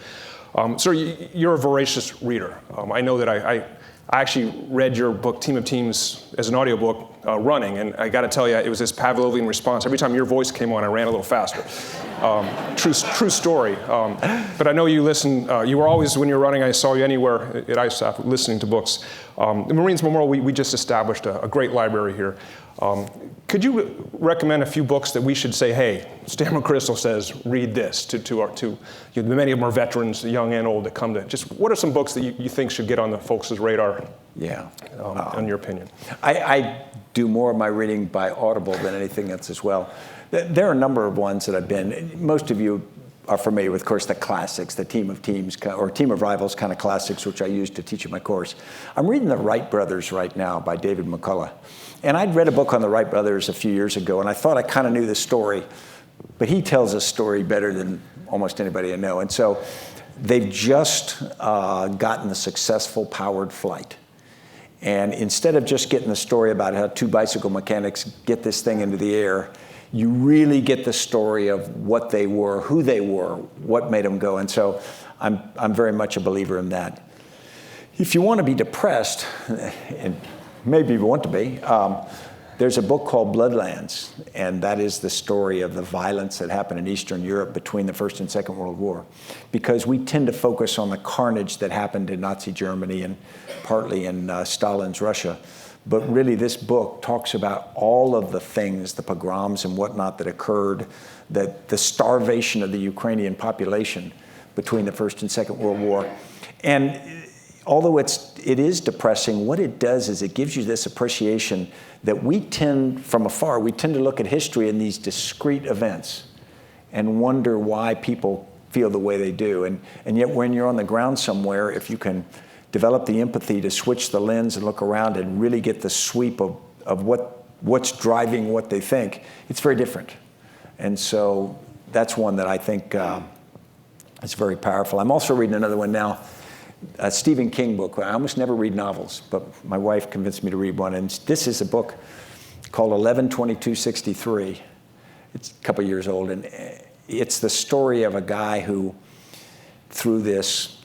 Sir, you're a voracious reader. I know that I actually read your book, Team of Teams, as an audiobook running, and I got to tell you, it was this Pavlovian response. Every time your voice came on, I ran a little faster. True story. But I know you listen. You were always, when you were running, I saw you anywhere at ISAF listening to books. The Marines Memorial, we just established a great library here. Could you recommend a few books that we should say, hey, Stan McChrystal says, read this to many of them are veterans, young and old, that come to, just what are some books that you think should get on the folks' radar? Yeah. In your opinion? I do more of my reading by Audible than anything else as well. There are a number of ones that I've been, most of you are familiar with, of course, the classics, the Team of Teams, or Team of Rivals kind of classics, which I use to teach in my course. I'm reading The Wright Brothers right now by David McCullough. And I'd read a book on the Wright brothers a few years ago, and I thought I kind of knew the story, but he tells a story better than almost anybody I know. And so they've just gotten a successful powered flight. And instead of just getting the story about how two bicycle mechanics get this thing into the air, you really get the story of what they were, who they were, what made them go. And so I'm very much a believer in that. If you want to be depressed, and maybe you want to be, there's a book called Bloodlands, and that is the story of the violence that happened in Eastern Europe between the First and Second World War. Because we tend to focus on the carnage that happened in Nazi Germany and partly in Stalin's Russia. But really, this book talks about all of the things, the pogroms and whatnot that occurred, the starvation of the Ukrainian population between the First and Second World War. And although it is depressing, what it does is it gives you this appreciation that we tend, from afar, we tend to look at history in these discrete events and wonder why people feel the way they do. And yet when you're on the ground somewhere, if you can develop the empathy to switch the lens and look around and really get the sweep of what's driving what they think, it's very different. And so that's one that I think is very powerful. I'm also reading another one now, a Stephen King book. I almost never read novels, but my wife convinced me to read one. And this is a book called 11/22/63. It's a couple years old. And it's the story of a guy who, through this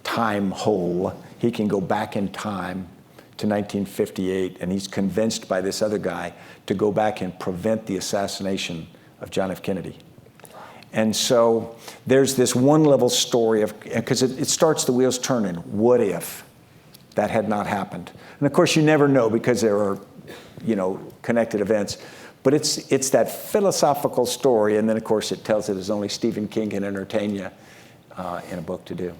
time hole, he can go back in time to 1958, and he's convinced by this other guy to go back and prevent the assassination of John F. Kennedy. And so there's this one level story of, because it starts the wheels turning. What if that had not happened? And of course you never know because there are, connected events. But it's that philosophical story, and then of course it tells it as only Stephen King can entertain you in a book to do.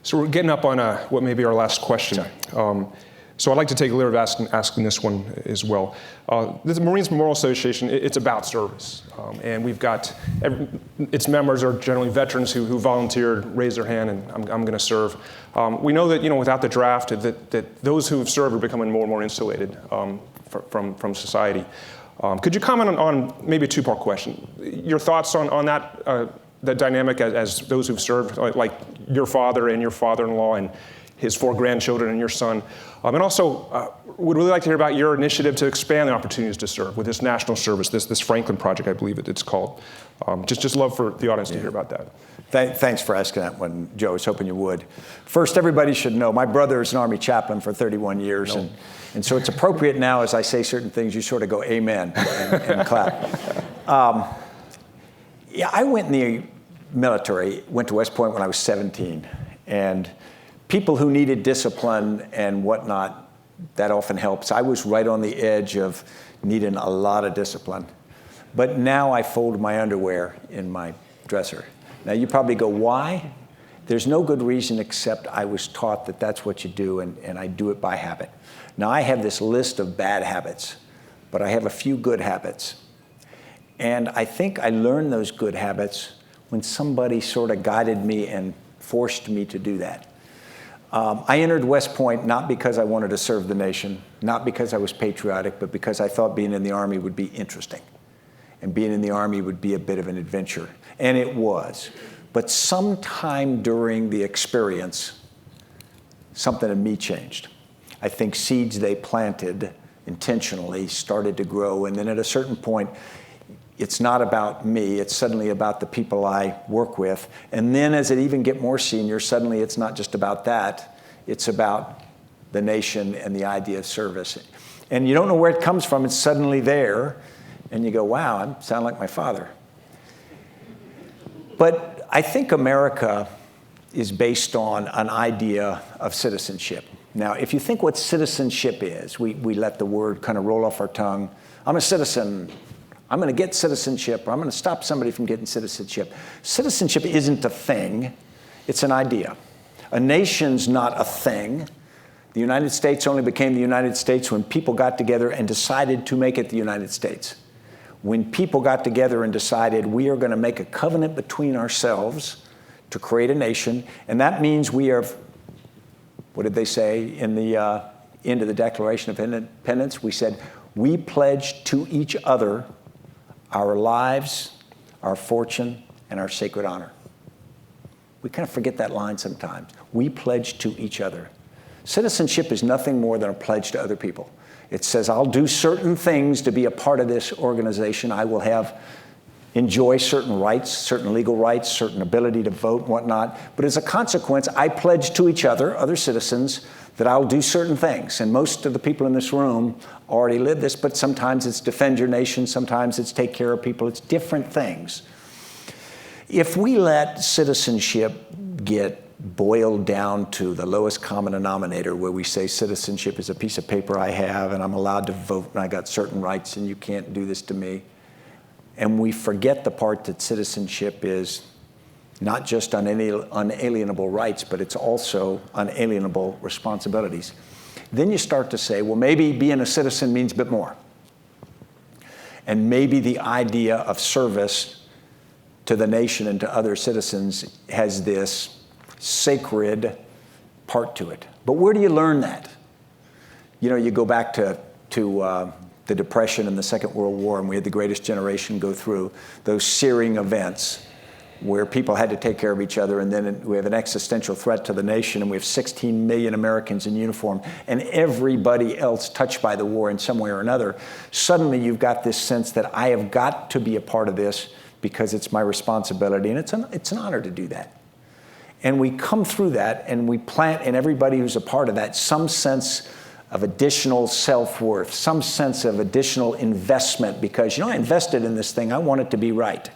So we're getting up on what may be our last question. So I'd like to take a liberty of asking this one as well. The Marines Memorial Association, it's about service. And we've got, its members are generally veterans who volunteered, raised their hand, and I'm going to serve. We know that, without the draft, that those who have served are becoming more and more insulated from society. Could you comment on maybe a two-part question? Your thoughts on that dynamic as those who've served, like your father and your father-in-law and his 4 grandchildren and your son. And also, would really like to hear about your initiative to expand the opportunities to serve with this national service, this Franklin Project, I believe it's called. Just love for the audience to hear about that. Thanks for asking that one, Joe. I was hoping you would. First, everybody should know, my brother is an Army chaplain for 31 years, and so it's appropriate now as I say certain things, you sort of go amen and clap. Yeah, I went in the military, went to West Point when I was 17, and people who needed discipline and whatnot, that often helps. I was right on the edge of needing a lot of discipline. But now I fold my underwear in my dresser. Now you probably go, why? There's no good reason except I was taught that that's what you do, and I do it by habit. Now I have this list of bad habits, but I have a few good habits. And I think I learned those good habits when somebody sort of guided me and forced me to do that. I entered West Point not because I wanted to serve the nation, not because I was patriotic, but because I thought being in the Army would be interesting. And being in the Army would be a bit of an adventure. And it was. But sometime during the experience, something in me changed. I think seeds they planted intentionally started to grow, and then at a certain point, it's not about me, it's suddenly about the people I work with. And then as it even get more senior, suddenly it's not just about that, it's about the nation and the idea of service. And you don't know where it comes from, it's suddenly there, and you go, wow, I sound like my father. But I think America is based on an idea of citizenship. Now, if you think what citizenship is, we let the word kind of roll off our tongue. I'm a citizen. I'm going to get citizenship, or I'm going to stop somebody from getting citizenship. Citizenship isn't a thing. It's an idea. A nation's not a thing. The United States only became the United States when people got together and decided to make it the United States. When people got together and decided we are going to make a covenant between ourselves to create a nation, and that means we are, what did they say in the end of the Declaration of Independence? We said, we pledge to each other our lives, our fortune, and our sacred honor. We kind of forget that line sometimes. We pledge to each other. Citizenship is nothing more than a pledge to other people. It says, I'll do certain things to be a part of this organization. I will enjoy certain rights, certain legal rights, certain ability to vote and whatnot. But as a consequence, I pledge to each other, other citizens, that I'll do certain things. And most of the people in this room already live this, but sometimes it's defend your nation, sometimes it's take care of people, it's different things. If we let citizenship get boiled down to the lowest common denominator, where we say citizenship is a piece of paper I have and I'm allowed to vote and I got certain rights and you can't do this to me, and we forget the part that citizenship is not just unalienable rights, but it's also unalienable responsibilities. Then you start to say, well, maybe being a citizen means a bit more. And maybe the idea of service to the nation and to other citizens has this sacred part to it. But where do you learn that? You know, you go back to the Depression and the Second World War, and we had the greatest generation go through those searing events where people had to take care of each other, and then we have an existential threat to the nation, and we have 16 million Americans in uniform, and everybody else touched by the war in some way or another. Suddenly you've got this sense that I have got to be a part of this because it's my responsibility, and it's an honor to do that. And we come through that, and we plant in everybody who's a part of that some sense of additional self-worth, some sense of additional investment, because, I invested in this thing, I want it to be right.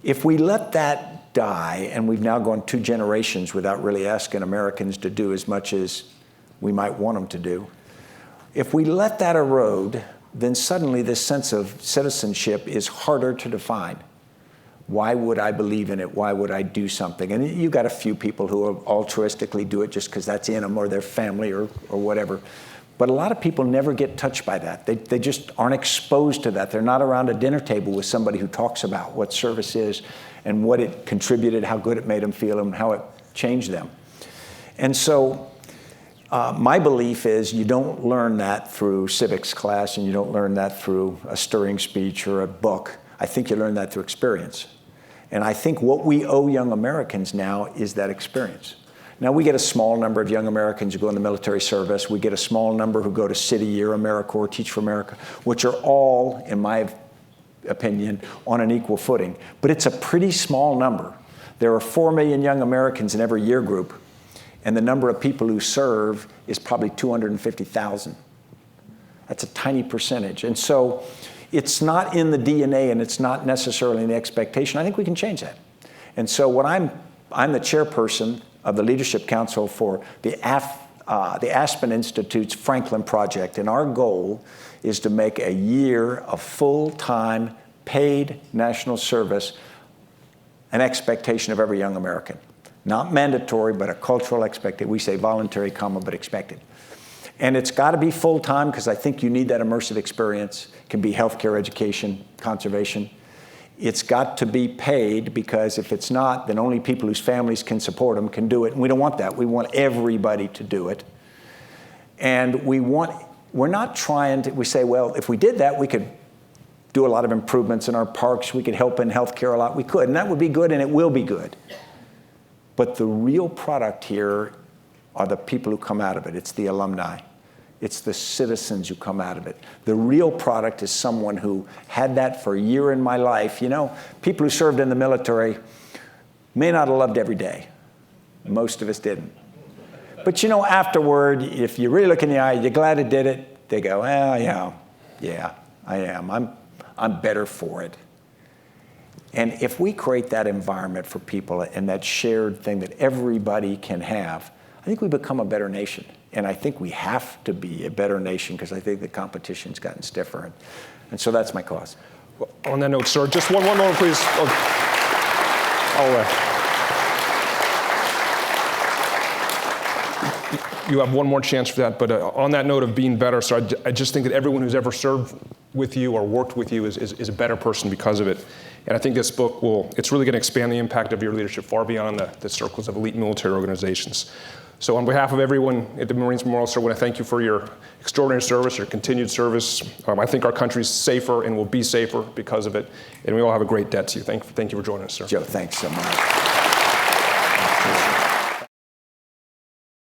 If we let that die, and we've now gone 2 generations without really asking Americans to do as much as we might want them to do, if we let that erode, then suddenly this sense of citizenship is harder to define. Why would I believe in it? Why would I do something? And you got a few people who altruistically do it just because that's in them or their family or whatever. But a lot of people never get touched by that. They just aren't exposed to that. They're not around a dinner table with somebody who talks about what service is and what it contributed, how good it made them feel, and how it changed them. And so my belief is you don't learn that through civics class, and you don't learn that through a stirring speech or a book. I think you learn that through experience. And I think what we owe young Americans now is that experience. Now, we get a small number of young Americans who go in the military service. We get a small number who go to City Year, AmeriCorps, Teach for America, which are all, in my opinion, on an equal footing. But it's a pretty small number. There are 4 million young Americans in every year group, and the number of people who serve is probably 250,000. That's a tiny percentage. And so it's not in the DNA, and it's not necessarily in the expectation. I think we can change that. And so I'm the chairperson of the Leadership Council for the Aspen Institute's Franklin Project. And our goal is to make a year of full-time, paid national service an expectation of every young American. Not mandatory, but a cultural expectation. We say voluntary, but expected. And it's got to be full-time because I think you need that immersive experience. It can be healthcare, education, conservation. It's got to be paid because if it's not, then only people whose families can support them can do it. And we don't want that. We want everybody to do it. And we're not trying to, we say, well, if we did that, we could do a lot of improvements in our parks. We could help in healthcare a lot. We could, and that would be good, and it will be good. But the real product here are the people who come out of it. It's the alumni. It's the citizens who come out of it. The real product is someone who had that for a year in my life. You know, people who served in the military may not have loved every day. Most of us didn't. But you know, afterward, if you really look in the eye, you're glad it did it. They go, well, yeah, I am. I'm better for it. And if we create that environment for people and that shared thing that everybody can have, I think we become a better nation. And I think we have to be a better nation because I think the competition's gotten stiffer. And so that's my cause. Well, on that note, sir, just one moment, please. You have one more chance for that, but on that note of being better, sir, I just think that everyone who's ever served with you or worked with you is a better person because of it. And I think this book it's really going to expand the impact of your leadership far beyond the circles of elite military organizations. So on behalf of everyone at the Marines Memorial, sir, I want to thank you for your extraordinary service, your continued service. I think our country's safer and will be safer because of it, and we all have a great debt to you. Thank you for joining us, sir. Joe, thanks so much.